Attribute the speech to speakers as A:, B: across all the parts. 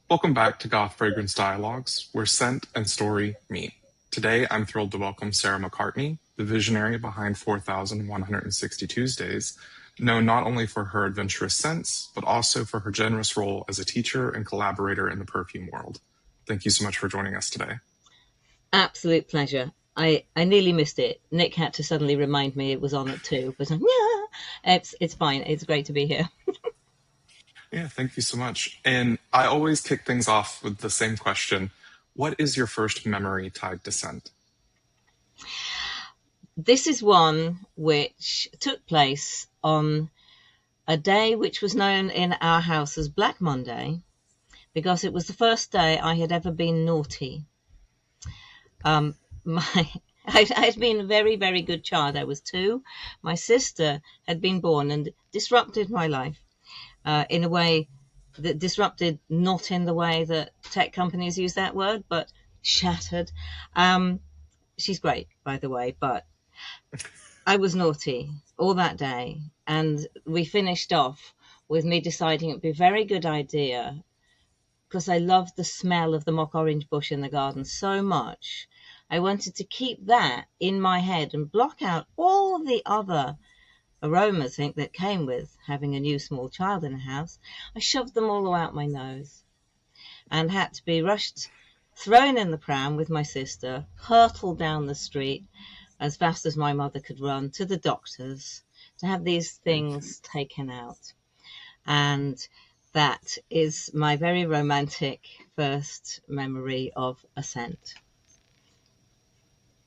A: Welcome back to Goth Fragrance Dialogues, where scent and story meet. Today, I'm thrilled to welcome Sarah McCartney, the visionary behind 4,160 Tuesdays, known not only for her adventurous scents, but also for her generous role as a teacher and collaborator in the perfume world. Thank you so much for joining us today.
B: Absolute pleasure. I nearly missed it. Nick had to suddenly remind me it was on at 2, but yeah, it's fine. It's great to be here.
A: Yeah, thank you so much. And I always kick things off with the same question. What is your first memory tied to scent?
B: This is one which took place on a day which was known in our house as Black Monday, because it was the first day I had ever been naughty. I'd been a very, very good child. I was 2. My sister had been born and disrupted my life in a way that disrupted, not in the way that tech companies use that word, but shattered. She's great, by the way, but I was naughty all that day. And we finished off with me deciding it'd be a very good idea, because I loved the smell of the mock orange bush in the garden so much. I wanted to keep that in my head and block out all the other aromas that came with having a new small child in the house. I shoved them all out my nose and had to be rushed, thrown in the pram with my sister, hurtled down the street as fast as my mother could run to the doctors to have these things taken out. And that is my very romantic first memory of a scent.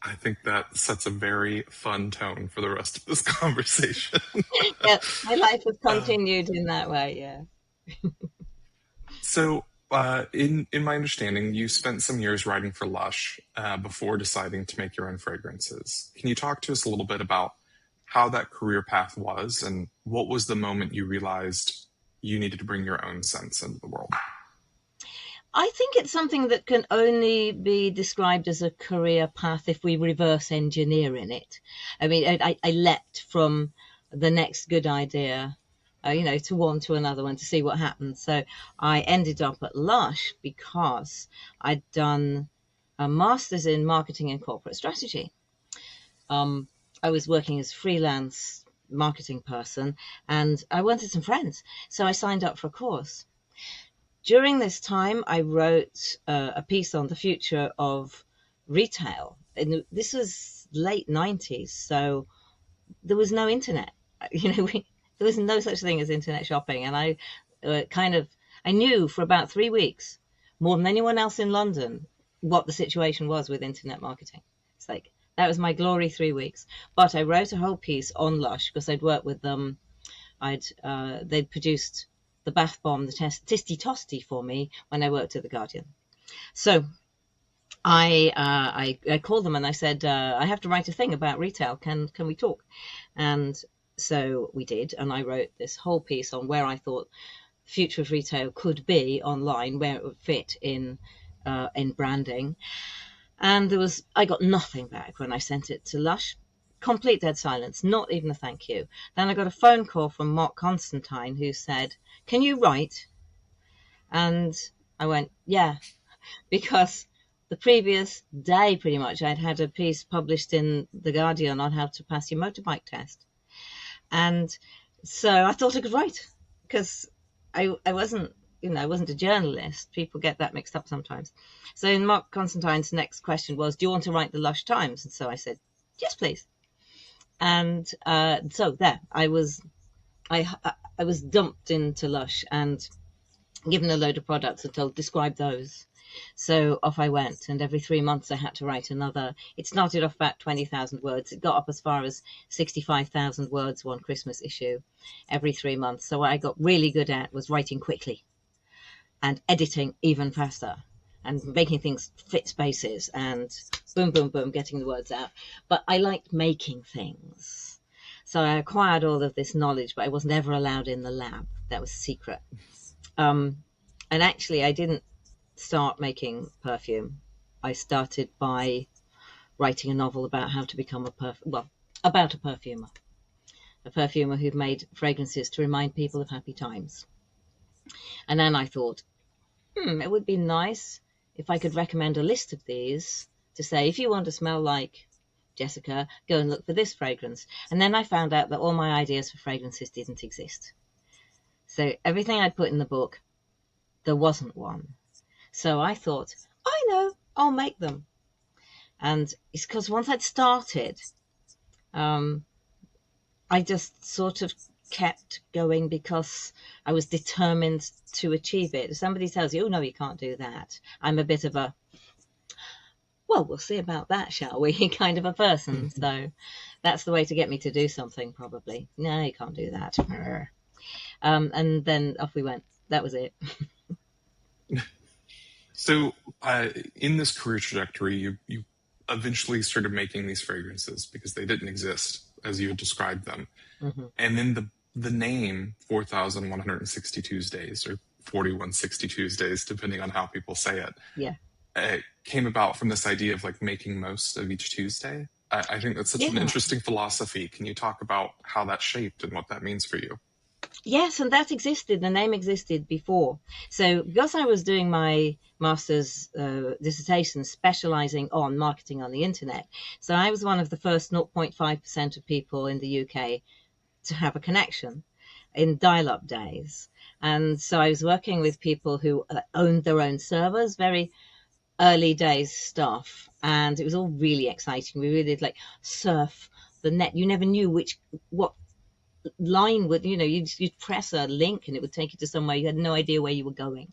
A: I think that sets a very fun tone for the rest of this conversation.
B: Yeah, my life has continued in that way, yeah.
A: So, in my understanding, you spent some years writing for Lush before deciding to make your own fragrances. Can you talk to us a little bit about how that career path was, and what was the moment you realized you needed to bring your own scents into the world?
B: I think it's something that can only be described as a career path if we reverse engineer in it. I mean, I leapt from the next good idea, to one to another one to see what happened. So I ended up at Lush because I'd done a master's in marketing and corporate strategy. I was working as a freelance marketing person and I wanted some friends. So I signed up for a course. During this time, I wrote a piece on the future of retail. And this was late 90s, so there was no internet. There was no such thing as internet shopping. And I I knew for about 3 weeks, more than anyone else in London, what the situation was with internet marketing. It's like, that was my glory 3 weeks. But I wrote a whole piece on Lush because I'd worked with them. They'd produced the bath bomb, the Tisty Tosty for me when I worked at The Guardian. So I called them and I said, I have to write a thing about retail. Can we talk? And so we did. And I wrote this whole piece on where I thought the future of retail could be online, where it would fit in branding. And I got nothing back when I sent it to Lush. Complete dead silence, not even a thank you. Then I got a phone call from Mark Constantine who said, can you write? And I went, yeah, because the previous day, pretty much, I'd had a piece published in The Guardian on how to pass your motorbike test. And so I thought I could write, because I wasn't a journalist. People get that mixed up sometimes. So Mark Constantine's next question was, do you want to write the Lush Times? And so I said, yes, please. And so there, I was dumped into Lush and given a load of products and told, describe those. So off I went, and every 3 months I had to write another. It started off about 20,000 words. It got up as far as 65,000 words one Christmas issue every 3 months. So what I got really good at was writing quickly and editing even faster and making things fit spaces and boom, boom, boom, getting the words out. But I liked making things. So I acquired all of this knowledge, but I wasn't ever allowed in the lab. That was secret. And actually, I didn't start making perfume. I started by writing a novel about how to become about a perfumer who'd made fragrances to remind people of happy times. And then I thought, it would be nice if I could recommend a list of these to say, if you want to smell like Jessica, go and look for this fragrance. And then I found out that all my ideas for fragrances didn't exist. So everything I'd put in the book, there wasn't one. So I thought, I know, I'll make them. And it's because once I'd started, I just sort of kept going because I was determined to achieve it. If somebody tells you, oh, no, you can't do that, I'm a bit of a, well, we'll see about that, shall we, kind of a person. So that's the way to get me to do something, probably. No, you can't do that. And then off we went. That was it.
A: So in this career trajectory, you eventually started making these fragrances because they didn't exist as you had described them.
B: Mm-hmm.
A: And then the name 4,160 Tuesdays, or 4160 Tuesdays, depending on how people say it,
B: Yeah.
A: Came about from this idea of like making most of each Tuesday. I think that's such an interesting philosophy. Can you talk about how that's shaped and what that means for you?
B: Yes, and that existed. The name existed before. So because I was doing my master's dissertation specializing on marketing on the internet, so I was one of the first 0.5% of people in the UK to have a connection in dial-up days. And so I was working with people who owned their own servers, very early days stuff, and it was all really exciting. We really did like surf the net. You never knew what line would, you'd press a link and it would take you to somewhere you had no idea where you were going.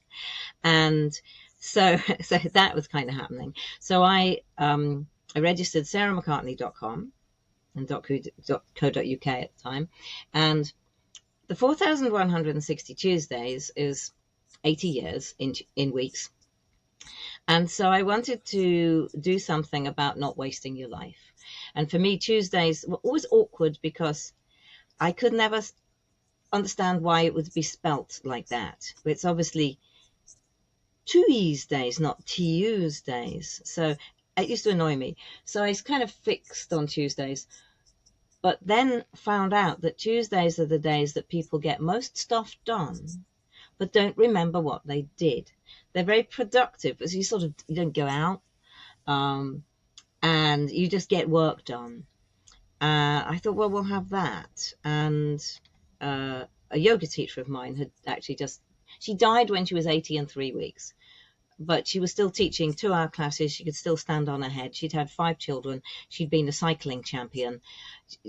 B: And so that was kind of happening. So I registered sarahmccartney.com and .co.uk at the time, and the 4,160 Tuesdays is 80 years in weeks. And so I wanted to do something about not wasting your life. And for me, Tuesdays were always awkward because I could never understand why it would be spelt like that. It's obviously Tuesdays, not Tuesdays. So it used to annoy me. So I was kind of fixed on Tuesdays, but then found out that Tuesdays are the days that people get most stuff done, but don't remember what they did. They're very productive, because you don't go out, and you just get work done. I thought, well, we'll have that. And a yoga teacher of mine had actually she died when she was 80 and 3 weeks, but she was still teaching 2-hour classes. She could still stand on her head. She'd had 5 children. She'd been a cycling champion.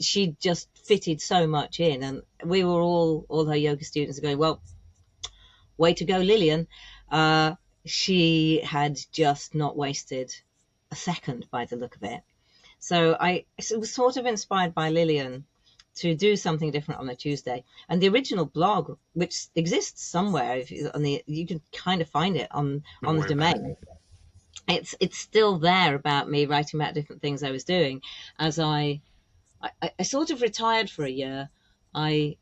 B: She just fitted so much in. And we were all her yoga students going, well, way to go, Lillian. She had just not wasted a second by the look of it. So I was sort of inspired by Lillian to do something different on a Tuesday. And the original blog, which exists somewhere, you can kind of find it on the domain. It's still there, about me writing about different things I was doing. As I sort of retired for a year. I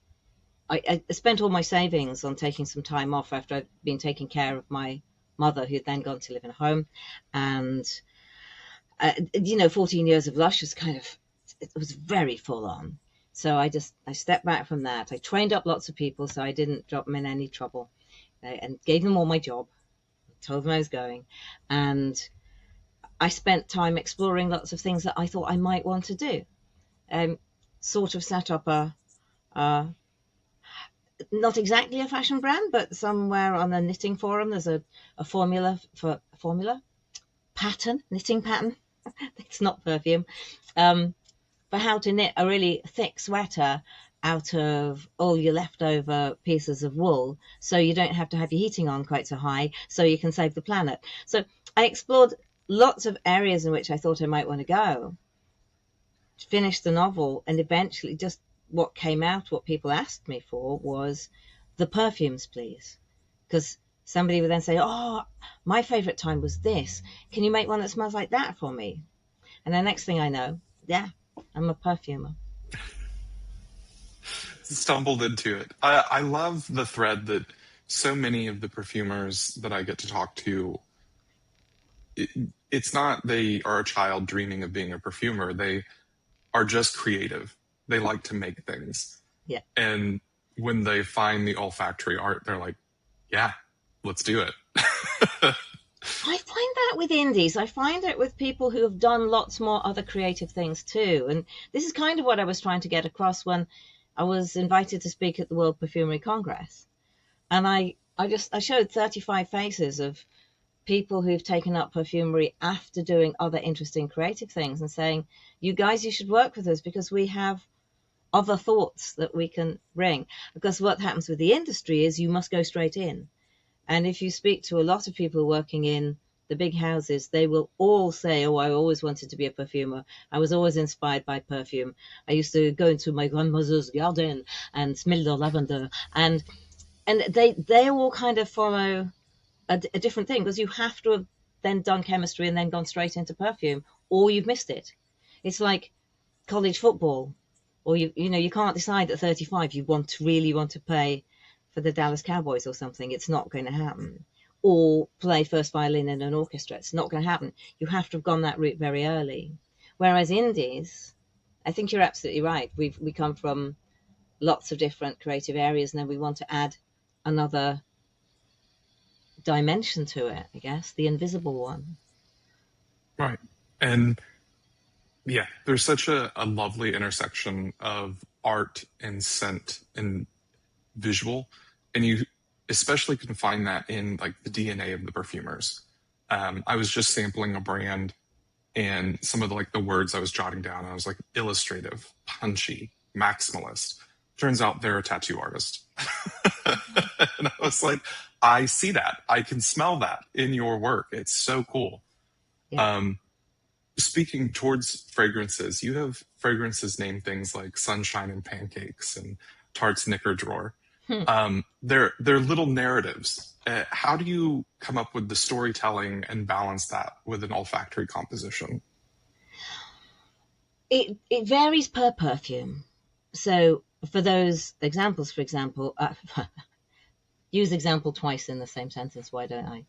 B: spent all my savings on taking some time off after I'd been taking care of my mother, who'd then gone to live in a home. And 14 years of Lush it was very full on. So I stepped back from that. I trained up lots of people so I didn't drop them in any trouble, and gave them all my job, told them I was going. And I spent time exploring lots of things that I thought I might want to do. Sort of set up not exactly a fashion brand, but somewhere on a knitting forum, there's a knitting pattern. It's not perfume, for how to knit a really thick sweater out of all your leftover pieces of wool, so you don't have to have your heating on quite so high, so you can save the planet. So I explored lots of areas in which I thought I might want to go, finished the novel, and eventually just what came out, what people asked me for, was the perfumes, please. Because somebody would then say, oh, my favorite time was this. Can you make one that smells like that for me? And the next thing I know, yeah, I'm a perfumer.
A: Stumbled into it. I love the thread that so many of the perfumers that I get to talk to, it's not they are a child dreaming of being a perfumer. They are just creative. They like to make things.
B: Yeah.
A: And when they find the olfactory art, they're like, yeah, let's do it.
B: I find that with indies. I find it with people who have done lots more other creative things too. And this is kind of what I was trying to get across when I was invited to speak at the World Perfumery Congress. And I showed 35 faces of people who've taken up perfumery after doing other interesting creative things and saying, you guys, you should work with us because we have other thoughts that we can bring. Because what happens with the industry is you must go straight in. And if you speak to a lot of people working in the big houses, they will all say, oh, I always wanted to be a perfumer. I was always inspired by perfume. I used to go into my grandmother's garden and smell the lavender. And they all kind of follow a different thing, because you have to have then done chemistry and then gone straight into perfume, or you've missed it. It's like college football, or you can't decide at 35 you really want to play for the Dallas Cowboys or something. It's not going to happen. Or play first violin in an orchestra. It's not going to happen. You have to have gone that route very early. Whereas indies, I think you're absolutely right. We come from lots of different creative areas, and then we want to add another dimension to it, I guess, the invisible one.
A: Right. And yeah, there's such a lovely intersection of art and scent and visual, and you especially can find that in like the DNA of the perfumers. I was just sampling a brand, and some of the words I was jotting down, I was like, illustrative, punchy, maximalist. Turns out they're a tattoo artist. And I was like, I see that. I can smell that in your work. It's so cool.
B: Yeah.
A: Speaking towards fragrances, you have fragrances named things like Sunshine and Pancakes and Tarte's Knicker Drawer. They're little narratives. How do you come up with the storytelling and balance that with an olfactory composition?
B: It varies per perfume. So for those examples, for example, use example twice in the same sentence, why don't I?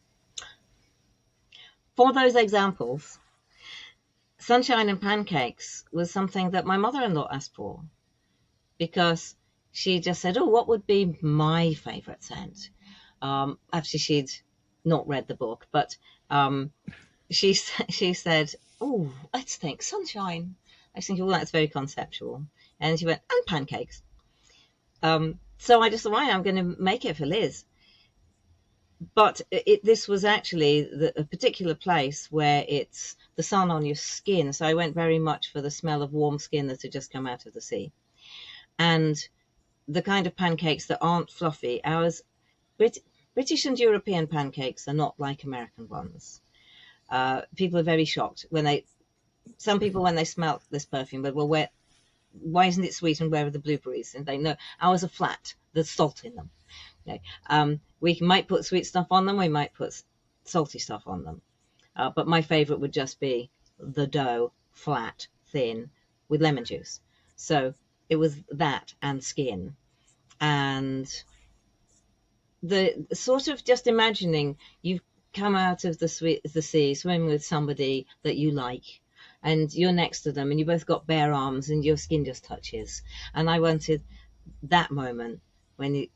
B: For those examples, Sunshine and Pancakes was something that my mother-in-law asked for, because she just said, oh, what would be my favourite scent? Actually, she'd not read the book, but she said, oh, let's think Sunshine. I was thinking, well, that's very conceptual. And she went, and pancakes. So I just thought, right, I'm going to make it for Liz. But this was actually a particular place where it's the sun on your skin. So I went very much for the smell of warm skin that had just come out of the sea. And the kind of pancakes that aren't fluffy. Ours, British and European pancakes are not like American ones. People are very shocked some people, when they smell this perfume, but, well, why isn't it sweet and where are the blueberries? And they know ours are flat. There's salt in them. Okay. We might put sweet stuff on them. We might put salty stuff on them. But my favorite would just be the dough, flat, thin, with lemon juice. So it was that and skin. And the sort of just imagining you've come out of the sea, swimming with somebody that you like, and you're next to them and you both got bare arms and your skin just touches. And I wanted that moment when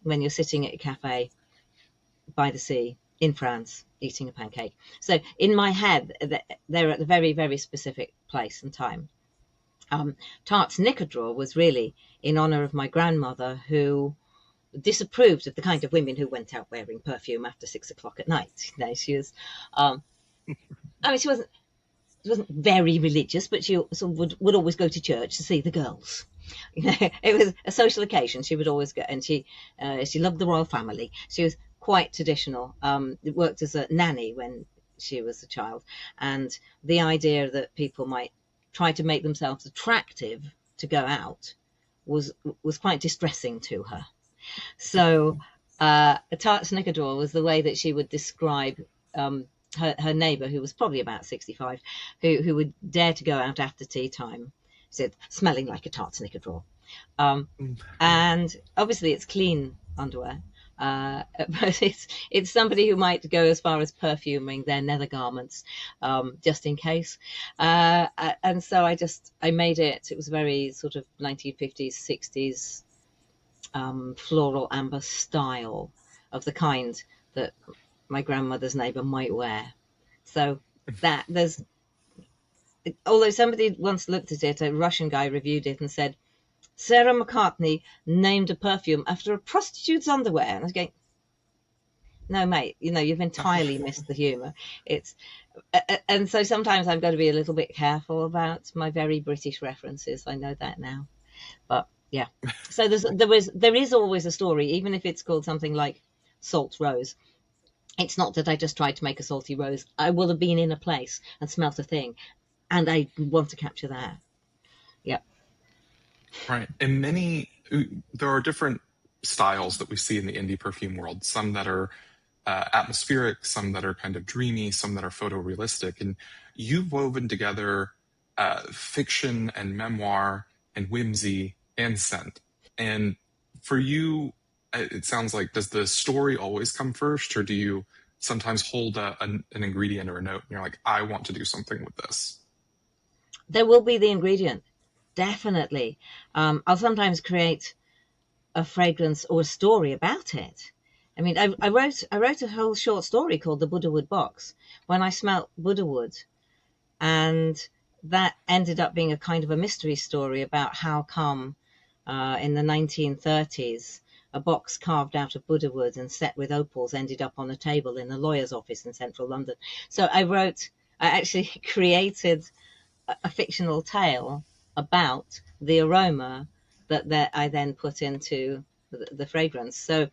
B: you're sitting at a cafe by the sea in France eating a pancake. So in my head, they're at a very, very specific place and time. Tarte's Knicker Drawer was really in honor of my grandmother, who disapproved of the kind of women who went out wearing perfume after 6 o'clock at night. She was, she wasn't very religious, but she sort of would always go to church to see the girls. It was a social occasion. She would always go, and she loved the royal family. She was quite traditional. Worked as a nanny when she was a child, and the idea that people might try to make themselves attractive to go out was quite distressing to her. So a Tarte's Knicker Drawer was the way that she would describe her neighbour, who was probably about 65, who would dare to go out after tea time, said, smelling like a Tarte's Knicker Drawer. And obviously it's clean underwear, but it's somebody who might go as far as perfuming their nether garments, just in case. And so I made it. It was very sort of 1950s, 60s floral amber style, of the kind that my grandmother's neighbor might wear. So that there's, although somebody once looked at it, a Russian guy reviewed it and said, Sarah McCartney named a perfume after a prostitute's underwear. And I was going, no, mate, you've entirely missed the humor. It's, and so sometimes I've got to be a little bit careful about my very British references. I know that now, but yeah. So there is always a story, even if it's called something like Salt Rose. It's not that I just tried to make a salty rose. I will have been in a place and smelt a thing, and I want to capture that. Yeah.
A: Right. And there are different styles that we see in the indie perfume world, some that are atmospheric, some that are kind of dreamy, some that are photorealistic. And you've woven together fiction and memoir and whimsy and scent. And for you, it sounds like, does the story always come first, or do you sometimes hold an ingredient or a note and you're like, I want to do something with this?
B: There will be the ingredient, definitely. I'll sometimes create a fragrance or a story about it. I mean, I wrote a whole short story called The Buddhawood Box when I smelt Buddhawood, and that ended up being a kind of a mystery story about how come in the 1930s a box carved out of Buddhawood and set with opals ended up on a table in a lawyer's office in central London. So I actually created a fictional tale about the aroma that I then put into the fragrance. So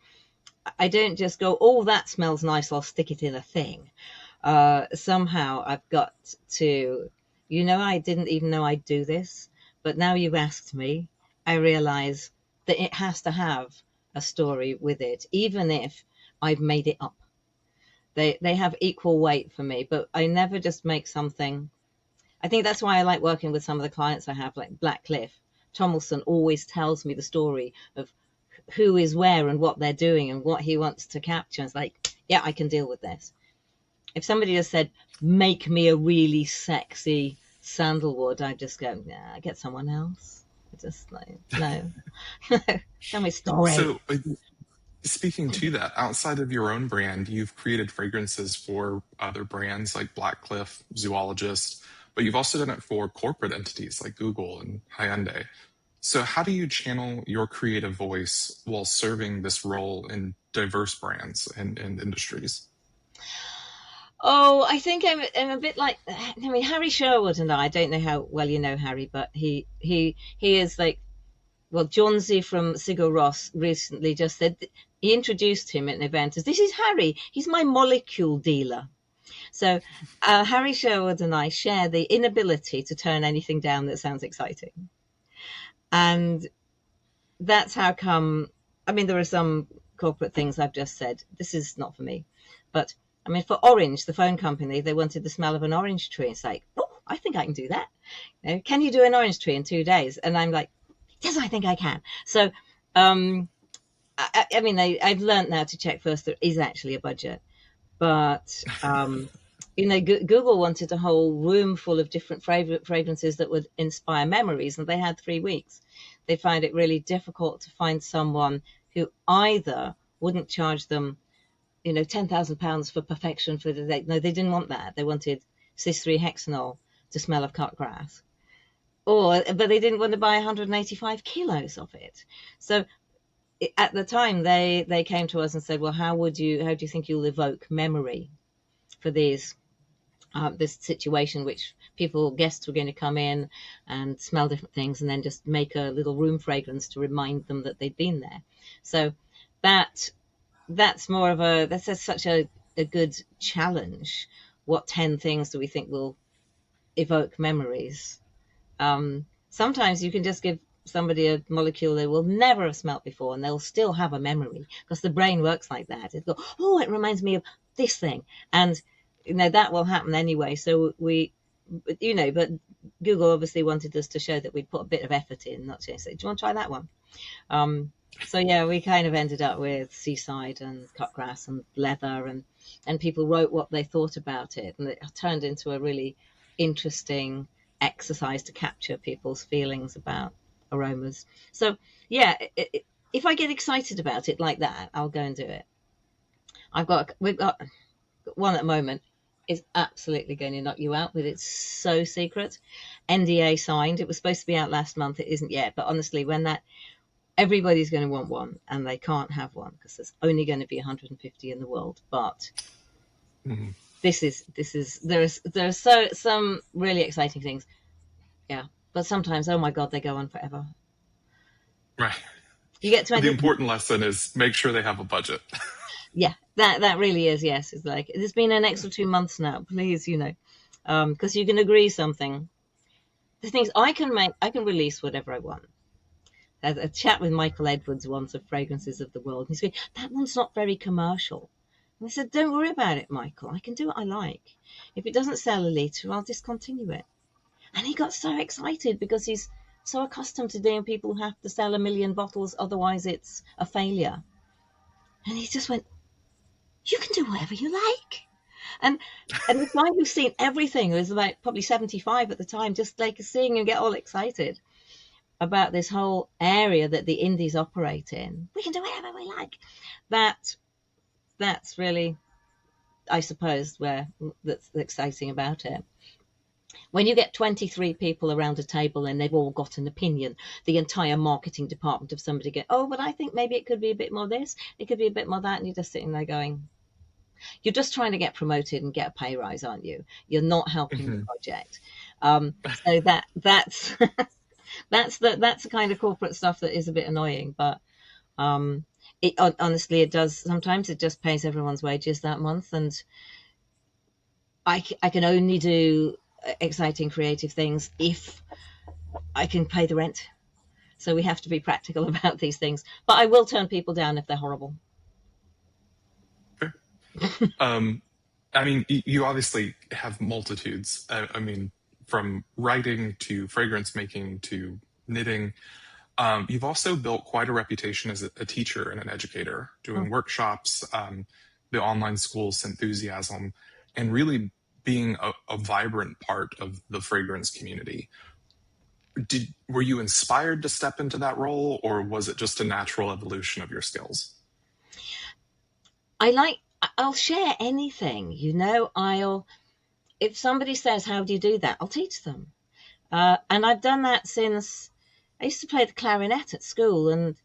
B: I don't just go, oh, that smells nice, I'll stick it in a thing. Somehow I've got to, I didn't even know I'd do this, but now you've asked me, I realize that it has to have a story with it, even if I've made it up. They have equal weight for me, but I never just make something. I think that's why I like working with some of the clients I have, like Black Cliff. Tomlinson always tells me the story of who is where and what they're doing and what he wants to capture. It's like, yeah, I can deal with this. If somebody just said, make me a really sexy sandalwood, I'd just go, nah, get someone else. Just like, no. Tell me a story.
A: So, speaking to that, outside of your own brand, you've created fragrances for other brands like Black Cliff, Zoologist, but you've also done it for corporate entities like Google and Hyundai. So how do you channel your creative voice while serving this role in diverse brands and industries?
B: Oh, I think I'm a bit like, I mean, Harry Sherwood and I don't know how well you know Harry, but he is like, well, Johnsy from Sigur Rós recently just said, he introduced him at an event as, this is Harry, he's my molecule dealer. So Harry Sherwood and I share the inability to turn anything down that sounds exciting. And that's how come, I mean, there are some corporate things I've just said, this is not for me. But I mean, for Orange, the phone company, they wanted the smell of an orange tree. It's like, oh, I think I can do that. Can you do an orange tree in 2 days? And I'm like, yes, I think I can. So, I mean, I've learned now to check first there is actually a budget. But, Google wanted a whole room full of different fragrances that would inspire memories, and they had 3 weeks. They found it really difficult to find someone who either wouldn't charge them, £10,000 for perfection for the day. No, they didn't want that. They wanted cis-3-hexanol to smell of cut grass. But they didn't want to buy 185 kilos of it. So at the time, they came to us and said, well, how do you think you'll evoke memory for this situation, which guests were going to come in and smell different things and then just make a little room fragrance to remind them that they'd been there. So that's more of that's such a good challenge. What 10 things do we think will evoke memories? Sometimes you can just give somebody a molecule they will never have smelt before and they'll still have a memory because the brain works like that. It'll go, oh, it reminds me of this thing. And, that will happen anyway. So but Google obviously wanted us to show that we'd put a bit of effort in, not to say, do you want to try that one? So yeah, we kind of ended up with seaside and cut grass and leather, and people wrote what they thought about it, and it turned into a really interesting exercise to capture people's feelings about aromas. So yeah, if I get excited about it like that, I'll go and do it. We've got one at the moment is absolutely going to knock you out, but it's so secret. NDA signed. It was supposed to be out last month. It isn't yet. But honestly, everybody's going to want one, and they can't have one because there's only going to be 150 in the world. But
A: Mhm.
B: there's some really exciting things. Yeah. But sometimes, oh my God, they go on forever.
A: Right.
B: You get
A: But the
B: 20.
A: important lesson is make sure they have a budget.
B: Yeah, that really is. Yes. It's like, it's been an extra 2 months now. Please, because you can agree something. The things I can release whatever I want. I had a chat with Michael Edwards once of Fragrances of the World. He's going, that one's not very commercial. And I said, don't worry about it, Michael. I can do what I like. If it doesn't sell a litre, I'll discontinue it. And he got so excited because he's so accustomed to doing people who have to sell 1 million bottles, otherwise it's a failure. And he just went, you can do whatever you like. And the guy who's seen everything, who was about probably 75 at the time, just like seeing him get all excited about this whole area that the indies operate in. We can do whatever we like. That's really, I suppose, where that's exciting about it. When you get 23 people around a table and they've all got an opinion, the entire marketing department of somebody go, oh, but I think maybe it could be a bit more this, it could be a bit more that, and you're just sitting there going, you're just trying to get promoted and get a pay rise, aren't you? You're not helping the project. So that's that's the kind of corporate stuff that is a bit annoying, but honestly, it does. Sometimes it just pays everyone's wages that month, and I can only do exciting creative things if I can pay the rent. So we have to be practical about these things. But I will turn people down if they're horrible.
A: Fair. I mean, you obviously have multitudes. I mean, from writing to fragrance making to knitting. You've also built quite a reputation as a teacher and an educator, doing workshops, the online schools, enthusiasm, and really being a vibrant part of the fragrance community. Were you inspired to step into that role, or was it just a natural evolution of your skills?
B: I'll share anything, if somebody says, how do you do that? I'll teach them. And I've done that since I used to play the clarinet at school, and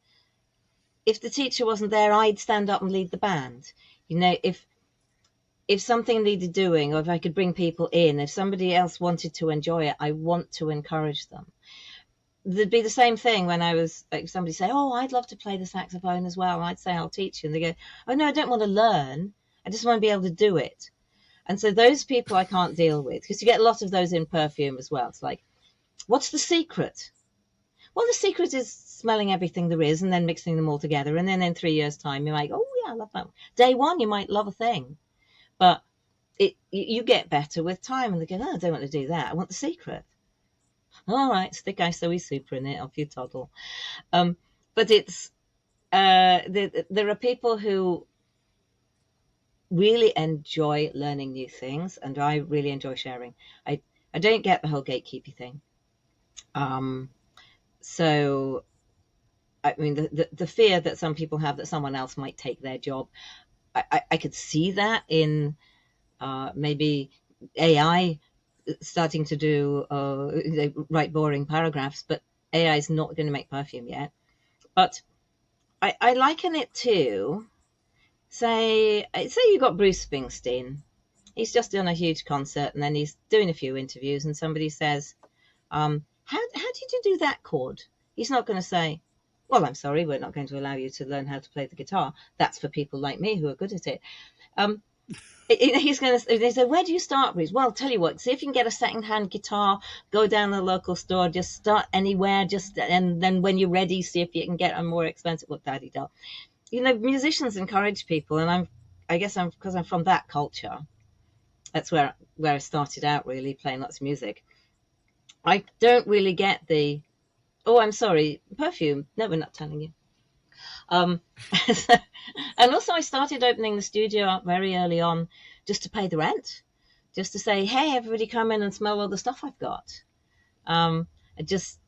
B: if the teacher wasn't there, I'd stand up and lead the band. If something needed doing, or if I could bring people in, if somebody else wanted to enjoy it, I want to encourage them. There'd be the same thing when I was, like, somebody say, oh, I'd love to play the saxophone as well. And I'd say, I'll teach you. And they go, oh, no, I don't want to learn. I just want to be able to do it. And so those people I can't deal with, because you get a lot of those in perfume as well. It's like, what's the secret? Well, the secret is smelling everything there is and then mixing them all together. And then in 3 years' time, you might go, oh, yeah, I love that one. Day one, you might love a thing. But you get better with time. And they go, no, I don't want to do that. I want the secret. All right, stick ISOE Super in it, off you toddle. But it's there are people who really enjoy learning new things, and I really enjoy sharing. I don't get the whole gatekeepy thing. So, I mean, the fear that some people have that someone else might take their job, I could see that in maybe AI starting to do they write boring paragraphs, but AI is not going to make perfume yet. But I liken it to, say you got Bruce Springsteen. He's just done a huge concert, and then he's doing a few interviews, and somebody says, how did you do that chord? He's not going to say, well, I'm sorry, we're not going to allow you to learn how to play the guitar. That's for people like me who are good at it. He's going to, they say, where do you start, Bruce? Well, I'll tell you what, see if you can get a second-hand guitar, go down to the local store, just start anywhere, and then when you're ready, see if you can get a more expensive, look, daddy-do. Musicians encourage people, and I guess because I'm from that culture. That's where I started out, really, playing lots of music. I don't really get the, oh, I'm sorry, perfume. No, we're not telling you. And also I started opening the studio up very early on just to pay the rent, just to say, hey, everybody come in and smell all the stuff I've got. Just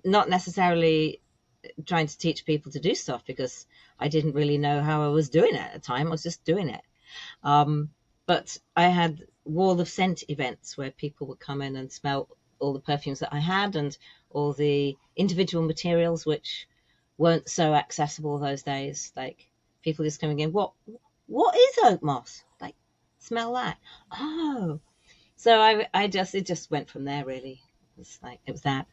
B: not necessarily trying to teach people to do stuff because I didn't really know how I was doing it at the time. I was just doing it. But I had wall of scent events where people would come in and smell all the perfumes that I had and all the individual materials which weren't so accessible those days. Like people just coming in, what is oak moss? Like, smell that. Oh, so it just went from there. Really, it was that.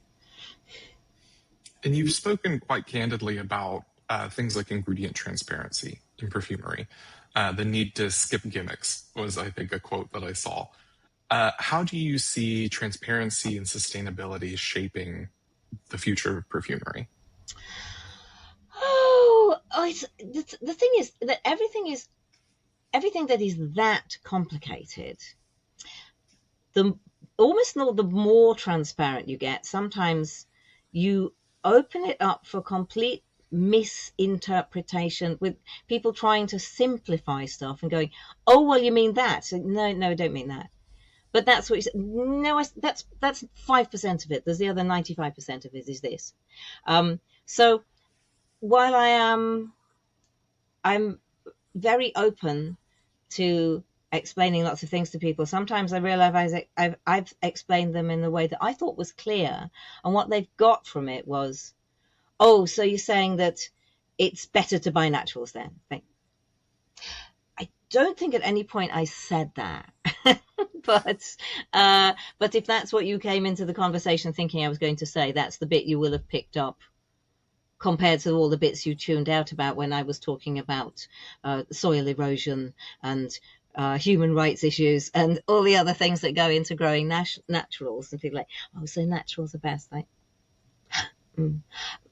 A: And you've spoken quite candidly about things like ingredient transparency in perfumery. The need to skip gimmicks was, I think, a quote that I saw. How do you see transparency and sustainability shaping the future of perfumery?
B: The thing is that everything that is that complicated, the more transparent you get, sometimes you open it up for complete misinterpretation with people trying to simplify stuff and going, oh, well, you mean that? So, no, I don't mean that. But that's what you said. No, that's 5% of it. There's the other 95% of it is this. So while I'm very open to explaining lots of things to people, sometimes I realize I've explained them in the way that I thought was clear, and what they've got from it was, oh, so you're saying that it's better to buy naturals then? I don't think at any point I said that. But if that's what you came into the conversation thinking I was going to say, that's the bit you will have picked up compared to all the bits you tuned out about when I was talking about soil erosion and human rights issues and all the other things that go into growing naturals. And people are like, oh, so naturals are best. Like,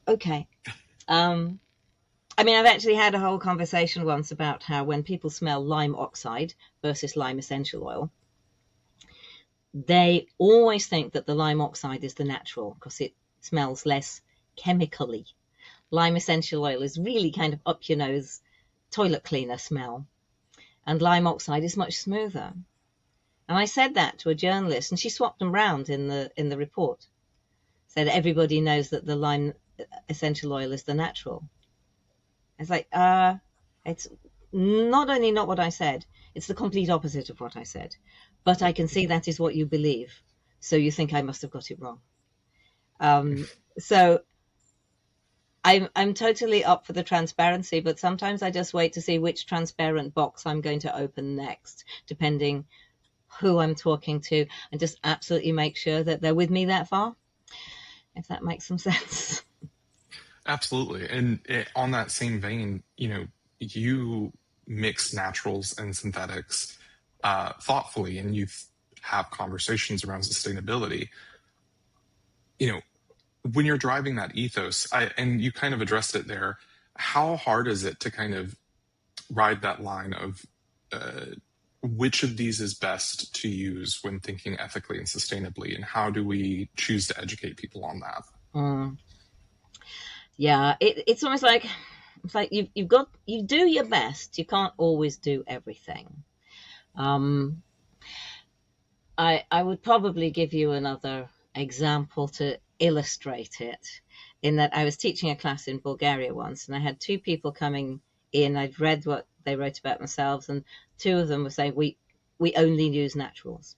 B: okay. I mean, I've actually had a whole conversation once about how when people smell lime oxide versus lime essential oil, they always think that the lime oxide is the natural because it smells less chemically. Lime essential oil is really kind of up your nose toilet cleaner smell, and lime oxide is much smoother. And I said that to a journalist, and she swapped them round in the report. Said everybody knows that the lime essential oil is the natural. It's like, it's not only not what I said, it's the complete opposite of what I said. But I can see that is what you believe, so you think I must have got it wrong. So I'm totally up for the transparency, but sometimes I just wait to see which transparent box I'm going to open next, depending who I'm talking to, and just absolutely make sure that they're with me that far, if that makes some sense.
A: Absolutely. And on that same vein, you mix naturals and synthetics thoughtfully, and you have conversations around sustainability. When you're driving that ethos, and you kind of addressed it there, how hard is it to kind of ride that line of which of these is best to use when thinking ethically and sustainably, and how do we choose to educate people on that?
B: Yeah, it's almost like you do your best. You can't always do everything. I would probably give you another example to illustrate it, in that I was teaching a class in Bulgaria once, and I had two people coming in. I'd read what they wrote about themselves, and two of them were saying, we only use naturals.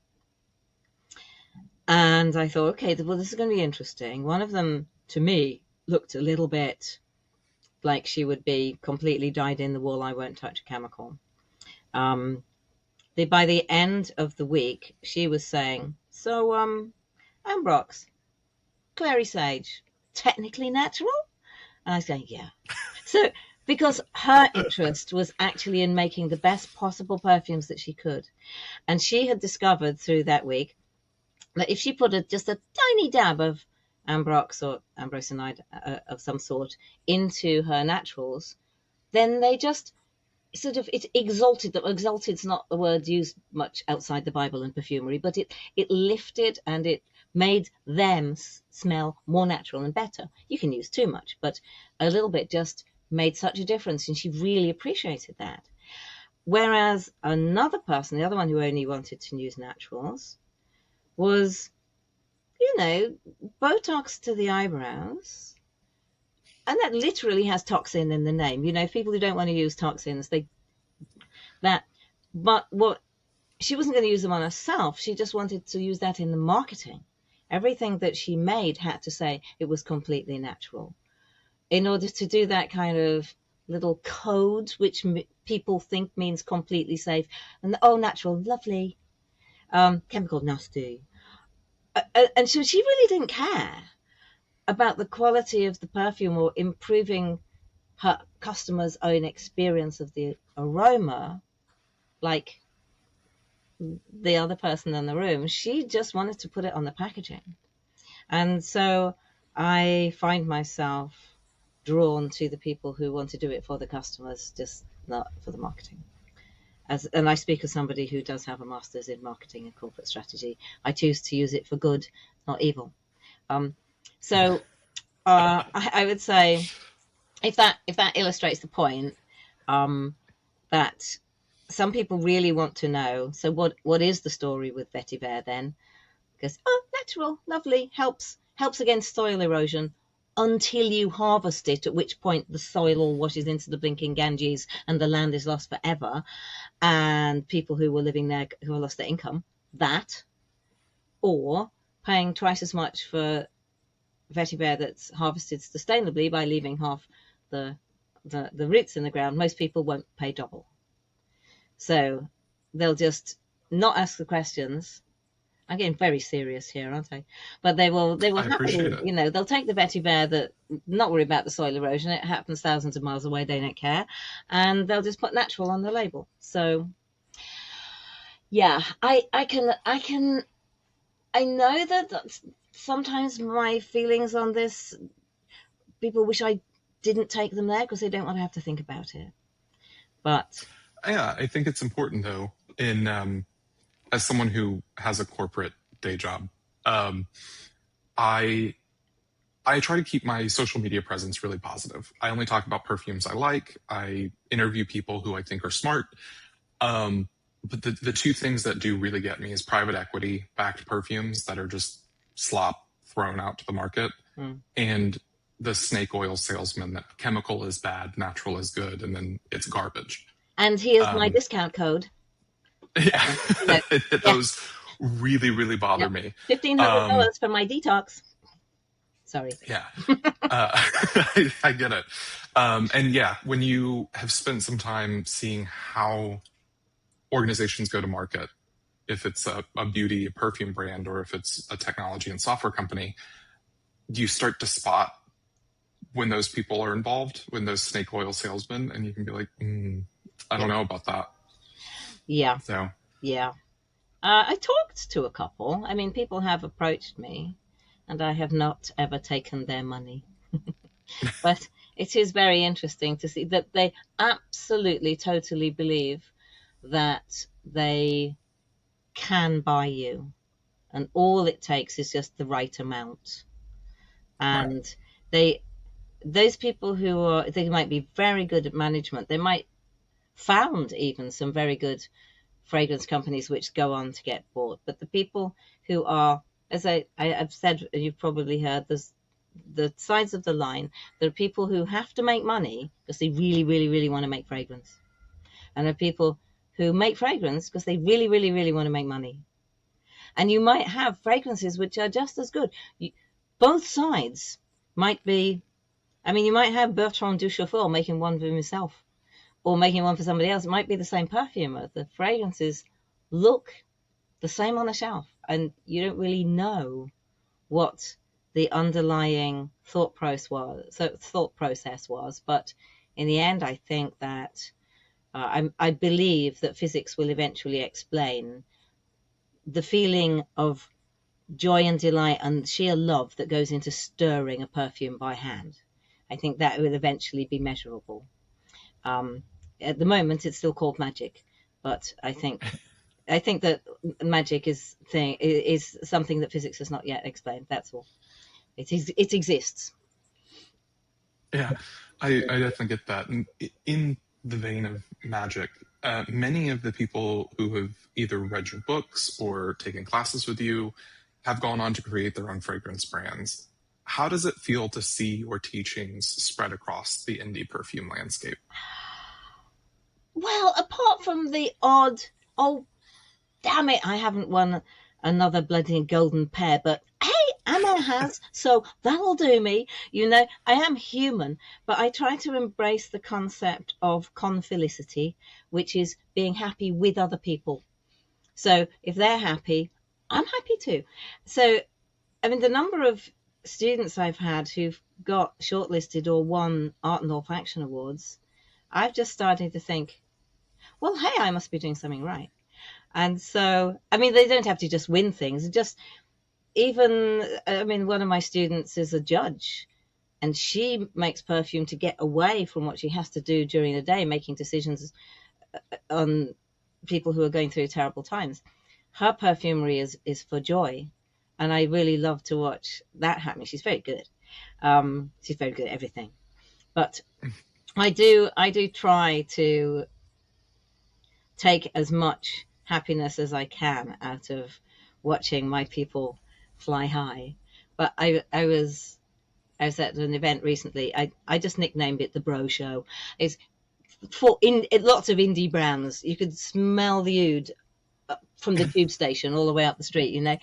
B: And I thought, okay, well, this is going to be interesting. One of them, to me, looked a little bit like she would be completely dyed in the wool, I won't touch a chemical. By the end of the week, she was saying, so Ambrox, clary sage, technically natural? And I was going, yeah. So, because her interest was actually in making the best possible perfumes that she could. And she had discovered through that week that if she put just a tiny dab of Ambrox or ambroxanide of some sort into her naturals, then they just sort of, it exalted them. Exalted's not a word used much outside the Bible and perfumery, but it lifted and it made them smell more natural and better. You can use too much, but a little bit just made such a difference, and she really appreciated that. Whereas another person, the other one who only wanted to use naturals, was, Botox to the eyebrows, and that literally has toxin in the name. You know, people who don't want to use toxins, but what, she wasn't going to use them on herself. She just wanted to use that in the marketing. Everything that she made had to say it was completely natural. In order to do that kind of little code, which people think means completely safe, and oh, natural, lovely, chemical, nasty. And so she really didn't care about the quality of the perfume or improving her customer's own experience of the aroma, like the other person in the room. She just wanted to put it on the packaging. And so I find myself drawn to the people who want to do it for the customers, just not for the marketing. And I speak as somebody who does have a master's in marketing and corporate strategy. I choose to use it for good, not evil. So I would say, if that illustrates the point, that some people really want to know. So what is the story with vetiver then? Because natural, lovely, helps against soil erosion until you harvest it, at which point the soil all washes into the blinking Ganges and the land is lost forever, and people who were living there who have lost their income. That, or paying twice as much for vetiver that's harvested sustainably by leaving half the roots in the ground. Most people won't pay double. So they'll just not ask the questions. I'm getting very serious here, aren't I? But they will happily, you know, they'll take the vetiver that, not worry about the soil erosion. It happens thousands of miles away. They don't care. And they'll just put natural on the label. So yeah, I know that sometimes my feelings on this, people wish I didn't take them there because they don't want to have to think about it. But
A: yeah, I think it's important though, in as someone who has a corporate day job, I try to keep my social media presence really positive. I only talk about perfumes I like. I interview people who I think are smart. But the two things that do really get me is private equity backed perfumes that are just slop thrown out to the market, and the snake oil salesman that chemical is bad, natural is good, and then it's garbage.
B: And here's my discount code.
A: Yeah, those really, really bother me.
B: $1,500 for my detox. Sorry.
A: Yeah, I get it. And yeah, when you have spent some time seeing how organizations go to market, if it's a beauty, a perfume brand, or if it's a technology and software company, you start to spot when those people are involved, when those snake oil salesmen, and you can be like, I don't know about that.
B: Yeah.
A: So
B: yeah, I talked to a couple. I mean, people have approached me, and I have not ever taken their money. But it is very interesting to see that they absolutely, totally believe that they can buy you, and all it takes is just the right amount. And those people they might be very good at management. They might found even some very good fragrance companies which go on to get bought. But the people who are, as I've said, you've probably heard, there's the sides of the line. There are people who have to make money because they really, really, really want to make fragrance. And there are people who make fragrance because they really, really, really want to make money. And you might have fragrances which are just as good. Both sides might be, I mean, you might have Bertrand Duchaufour making one for himself or making one for somebody else. It might be the same perfumer. The fragrances look the same on the shelf, and you don't really know what the underlying thought process was. But in the end, I think that I believe that physics will eventually explain the feeling of joy and delight and sheer love that goes into stirring a perfume by hand. I think that will eventually be measurable. At the moment, it's still called magic, but I think that magic is something that physics has not yet explained. That's all. It exists.
A: Yeah, I definitely get that. And in the vein of magic, many of the people who have either read your books or taken classes with you have gone on to create their own fragrance brands. How does it feel to see your teachings spread across the indie perfume landscape?
B: Well, apart from the odd, oh, damn it, I haven't won another bloody golden pear, but hey, Anna has, so that'll do me. You know, I am human, but I try to embrace the concept of confelicity, which is being happy with other people. So if they're happy, I'm happy too. So, I mean, the number of students I've had who've got shortlisted or won Art and Olfaction Awards, I've just started to think, well, hey, I must be doing something right. And so, I mean, they don't have to just win things. Just even, I mean, one of my students is a judge, and she makes perfume to get away from what she has to do during the day, making decisions on people who are going through terrible times. Her perfumery is for joy, and I really love to watch that happening. She's very good. She's very good at everything. But I do try to take as much happiness as I can out of watching my people fly high. But I was at an event recently. I just nicknamed it the Bro Show. It's for lots of indie brands. You could smell the oud from the tube station all the way up the street, you know.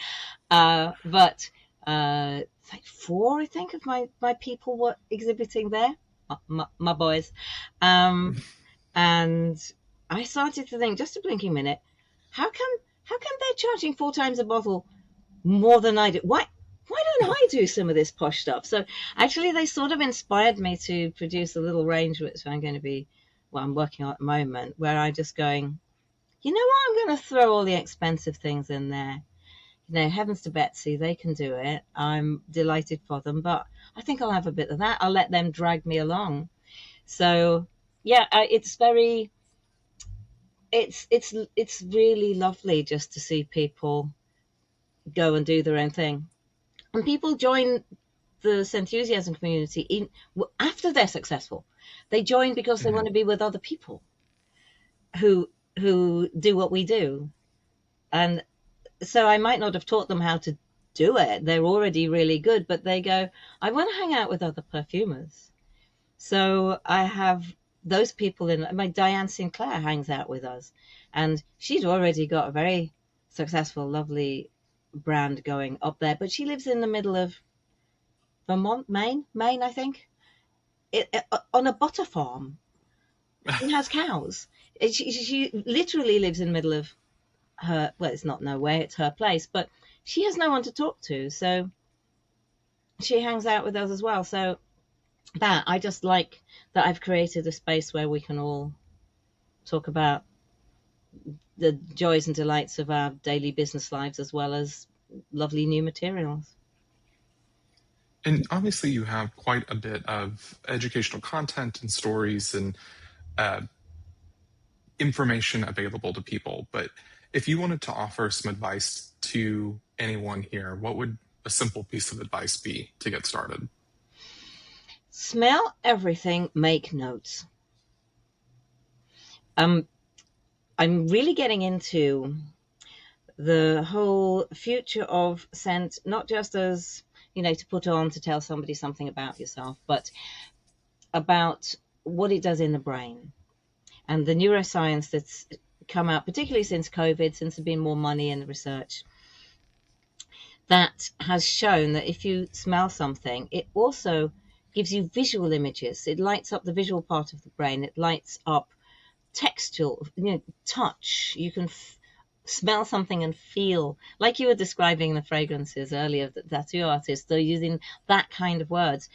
B: But like 4, I think, of my people were exhibiting there, my boys. And I started to think, just a blinking minute, how come they're charging 4 times a bottle more than I do? Why don't I do some of this posh stuff? So actually, they sort of inspired me to produce a little range, which I'm working on at the moment, where I'm just going, you know what, I'm going to throw all the expensive things in there. You know, heavens to Betsy, they can do it. I'm delighted for them, but I think I'll have a bit of that. I'll let them drag me along. So yeah, it's really lovely just to see people go and do their own thing. And people join the enthusiasm community after they're successful. They join because they want to be with other people who do what we do. And so I might not have taught them how to do it. They're already really good, but they go, I want to hang out with other perfumers. So I have those people my Diane Sinclair hangs out with us, and she's already got a very successful, lovely brand going up there, but she lives in the middle of Vermont, Maine, I think, on a butter farm. She has cows. She literally lives in the middle of her, well, it's not nowhere, it's her place, but she has no one to talk to, so she hangs out with us as well. So that, I just like that I've created a space where we can all talk about the joys and delights of our daily business lives, as well as lovely new materials.
A: And obviously you have quite a bit of educational content and stories and information available to people. But if you wanted to offer some advice to anyone here, what would a simple piece of advice be to get started?
B: Smell everything, make notes. I'm really getting into the whole future of scent, not just as, you know, to put on to tell somebody something about yourself, but about what it does in the brain. And the neuroscience that's come out, particularly since COVID, since there's been more money in the research, that has shown that if you smell something, it also gives you visual images. It lights up the visual part of the brain. It lights up textual, touch. You can smell something and feel, like you were describing the fragrances earlier, the tattoo artists, they're using that kind of words.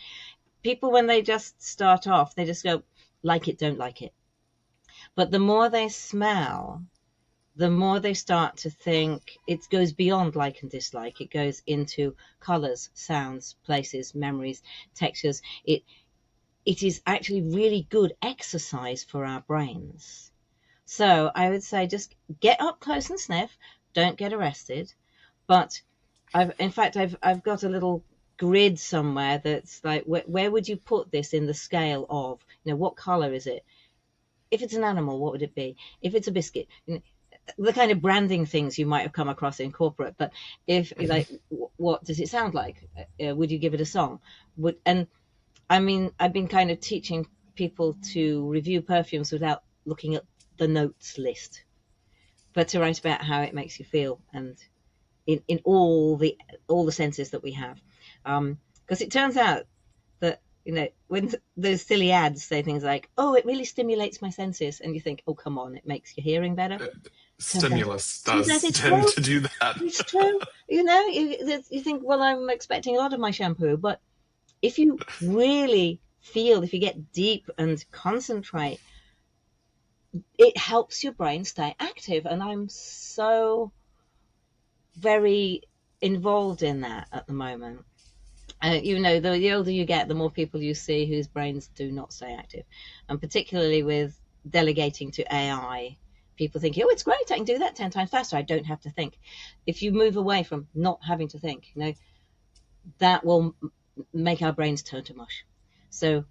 B: People, when they just start off, they just go, like it, don't like it. But the more they smell, the more they start to think it goes beyond like and dislike. It goes into colors, sounds, places, memories, textures. It is actually really good exercise for our brains. So I would say just get up close and sniff. Don't get arrested. But I've got a little grid somewhere that's like, where would you put this in the scale of, what color is it? If it's an animal, what would it be? If it's a biscuit, the kind of branding things you might have come across in corporate. But if like, what does it sound like? Would you give it a song? And I mean, I've been kind of teaching people to review perfumes without looking at the notes list, but to write about how it makes you feel, and in all the senses that we have. Because it turns out that, when those silly ads say things like, "Oh, it really stimulates my senses," and you think, "Oh, come on, it makes your hearing better."
A: Stimulus
B: Turns out
A: does
B: it's
A: tend
B: true.
A: to do that.
B: It's true. You think, well, I'm expecting a lot of my shampoo, but if you really feel, if you get deep and concentrate, it helps your brain stay active. And I'm so very involved in that at the moment. The older you get, the more people you see whose brains do not stay active. And particularly with delegating to AI, people think, oh, it's great, I can do that 10 times faster, I don't have to think. If you move away from not having to think, that will make our brains turn to mush. So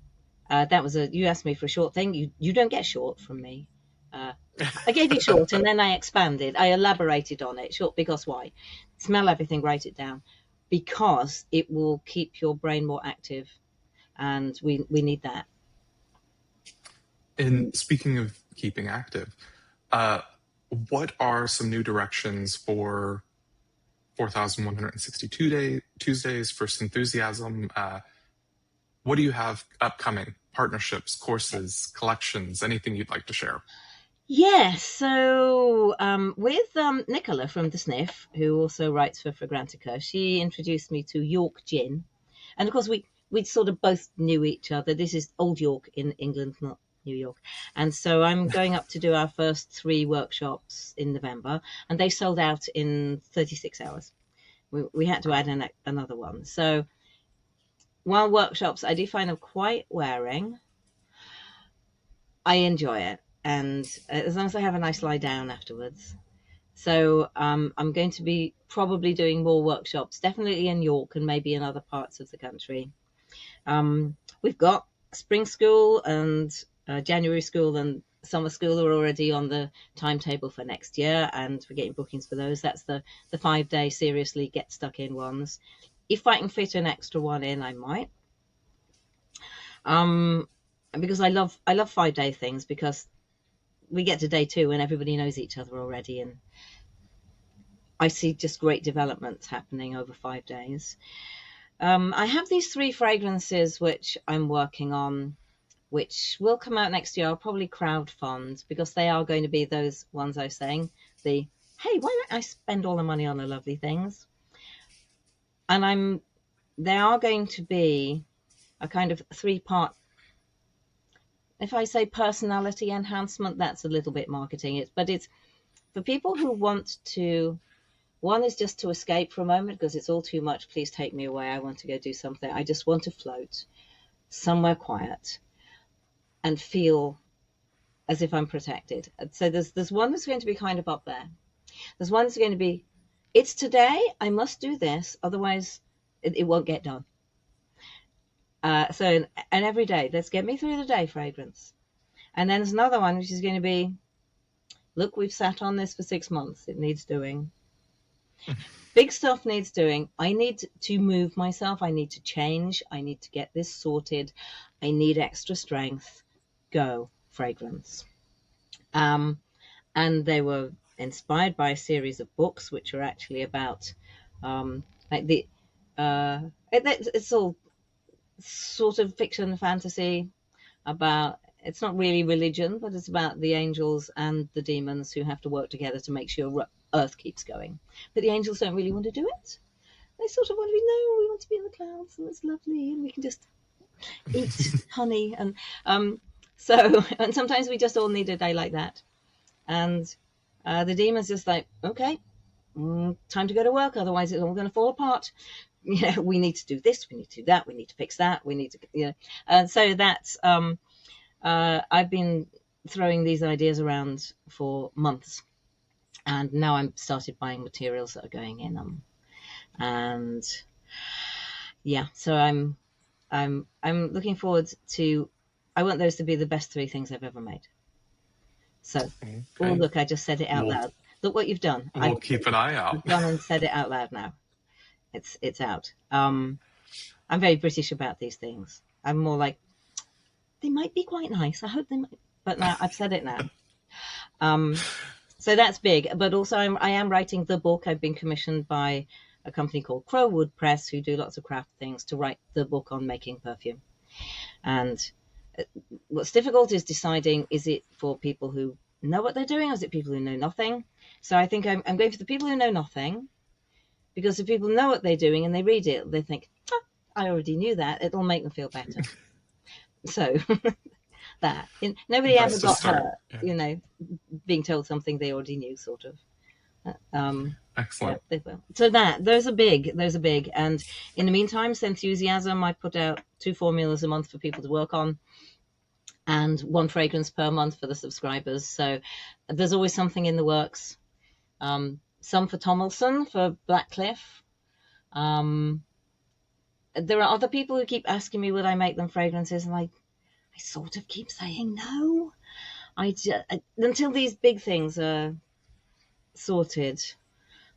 B: that was you asked me for a short thing. You don't get short from me. I gave you short and then I expanded. I elaborated on it. Short because why? Smell everything, write it down, because it will keep your brain more active, and we need that.
A: And speaking of keeping active, what are some new directions for 4,162 Tuesdays, First Enthusiasm? What do you have upcoming? Partnerships, courses, collections, anything you'd like to share?
B: Yes, so with Nicola from The Sniff, who also writes for Fragrantica, she introduced me to York Gin. And of course, we sort of both knew each other. This is Old York in England, not New York. And so I'm going up to do our first 3 workshops in November, and they sold out in 36 hours. We had to add another one. So while workshops, I do find them quite wearing, I enjoy it. And as long as I have a nice lie down afterwards. So I'm going to be probably doing more workshops, definitely in York and maybe in other parts of the country. We've got spring school and January school and summer school are already on the timetable for next year, and we're getting bookings for those. That's the 5-day seriously get stuck in ones. If I can fit an extra one in, I might. Because I love 5-day things, because we get to day 2 and everybody knows each other already, and I see just great developments happening over 5 days. I have these 3 fragrances which I'm working on, which will come out next year. I'll probably crowdfund, because they are going to be those ones I was saying, hey, why don't I spend all the money on the lovely things? And they are going to be a kind of 3-part. If I say personality enhancement, that's a little bit marketing. But it's for people who want to. One is just to escape for a moment, because it's all too much. Please take me away. I want to go do something. I just want to float somewhere quiet and feel as if I'm protected. So there's one that's going to be kind of up there. There's one that's going to be, it's today, I must do this, otherwise it won't get done. And every day, let's get me through the day fragrance. And then there's another one which is going to be, look, we've sat on this for 6 months. It needs doing. Big stuff needs doing. I need to move myself. I need to change. I need to get this sorted. I need extra strength. Go fragrance. And they were inspired by a series of books which are actually about it's all sort of fiction and fantasy about, it's not really religion, but it's about the angels and the demons who have to work together to make sure Earth keeps going. But the angels don't really want to do it. They sort of want to be, no, we want to be in the clouds and it's lovely and we can just eat honey. And and sometimes we just all need a day like that. And the demons just like, okay, time to go to work, otherwise it's all going to fall apart. We need to do this, we need to do that, we need to fix that, we need to, and so that's, I've been throwing these ideas around for months, and now I'm started buying materials that are going in them, and yeah, so I'm looking forward to, I want those to be the best 3 things I've ever made. So, okay. Oh look, I just said it out loud. Look what you've done.
A: We'll keep an eye out.
B: I've gone and said it out loud now. It's out. I'm very British about these things. I'm more like, they might be quite nice. I hope they might. But now I've said it now. So that's big. But also I am writing the book. I've been commissioned by a company called Crowwood Press, who do lots of craft things, to write the book on making perfume. And what's difficult is deciding, is it for people who know what they're doing, or is it people who know nothing? So I think I'm going for the people who know nothing, because if people know what they're doing and they read it, they think, I already knew that. It'll make them feel better. So that. Nobody ever got hurt, being told something they already knew, sort of.
A: Excellent.
B: Yeah, so those are big. And in the meantime, Enthusiasm, I put out 2 formulas a month for people to work on, and 1 fragrance per month for the subscribers. So there's always something in the works. Some for Tomlinson, for Blackcliff. There are other people who keep asking me, would I make them fragrances? And I sort of keep saying no. Until these big things are sorted.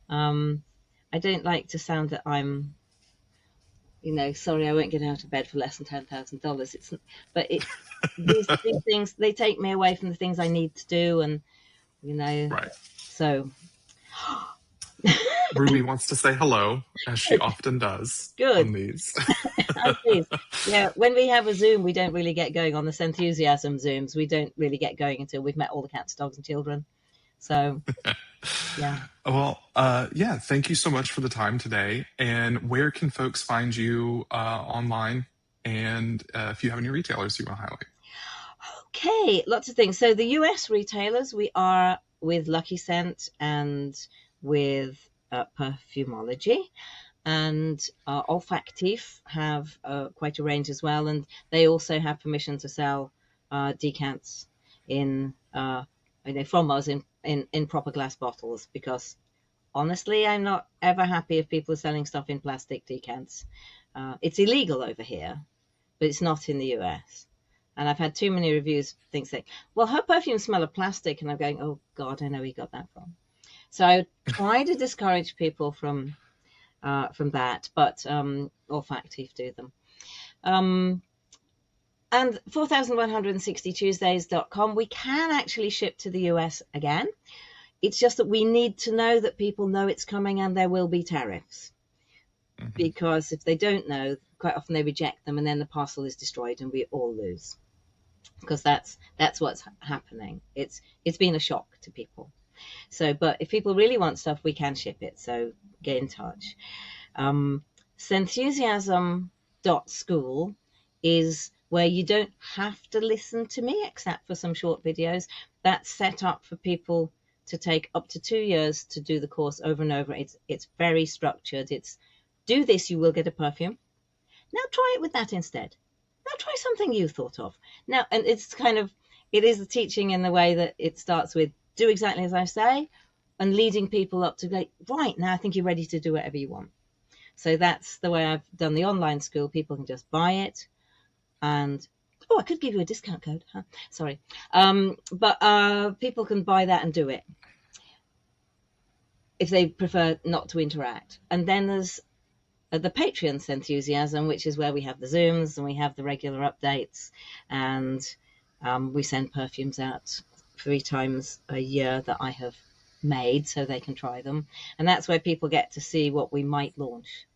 B: I don't like to sound that I'm, sorry, I won't get out of bed for less than $10,000. These things, they take me away from the things I need to do, and
A: Right.
B: So
A: Ruby wants to say hello, as she often does.
B: Good.
A: On these.
B: Yeah, when we have a Zoom, we don't really get going on the Enthusiasm Zooms. We don't really get going until we've met all the cats, dogs, and children. So, yeah.
A: Well, thank you so much for the time today. And where can folks find you online? And if you have any retailers you want to highlight.
B: Okay, lots of things. So the US retailers, we are with Lucky Scent and with Perfumology, and Olfactif have quite a range as well, and they also have permission to sell decants from us in proper glass bottles, because honestly, I'm not ever happy if people are selling stuff in plastic decants. It's illegal over here, but it's not in the US. And I've had too many reviews, things saying, well, her perfumes smell of plastic. And I'm going, oh, God, I know where you got that from. So I try to discourage people from that, but Olfactif do them. And 4160tuesdays.com, we can actually ship to the US again. It's just that we need to know that people know it's coming and there will be tariffs. Mm-hmm. Because if they don't know, quite often they reject them and then the parcel is destroyed and we all lose. Because that's what's happening. It's been a shock to people. So, but if people really want stuff, we can ship it. So get in touch. Enthusiasm.school is where you don't have to listen to me except for some short videos. That's set up for people to take up to 2 years to do the course over and over. It's very structured. It's do this, you will get a perfume. Now try it with that instead. Now try something you thought of. Now, and it is the teaching in the way that it starts with do exactly as I say, and leading people up to go, right, now I think you're ready to do whatever you want. So that's the way I've done the online school. People can just buy it. And, I could give you a discount code. Huh? Sorry. But people can buy that and do it if they prefer not to interact. And then there's the Patreon Enthusiasm, which is where we have the Zooms and we have the regular updates. And we send perfumes out 3 times a year that I have made so they can try them. And that's where people get to see what we might launch.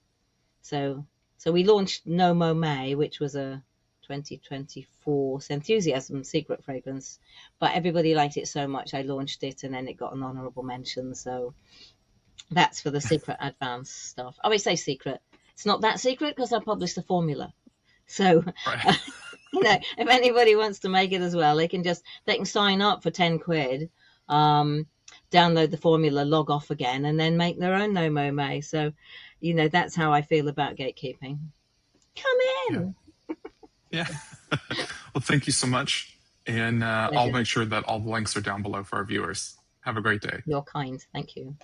B: So we launched No Mo May, which was a 2024 Enthusiasm secret fragrance, but everybody liked it so much I launched it and then it got an honorable mention. So that's for the secret advanced stuff. I always say secret. It's not that secret because I published the formula. So
A: right.
B: If anybody wants to make it as well, they can sign up for 10 quid, download the formula, log off again, and then make their own No Mo May. So, that's how I feel about gatekeeping. Come in.
A: Yeah. Well, thank you so much. And I'll make sure that all the links are down below for our viewers. Have a great day.
B: You're kind. Thank you.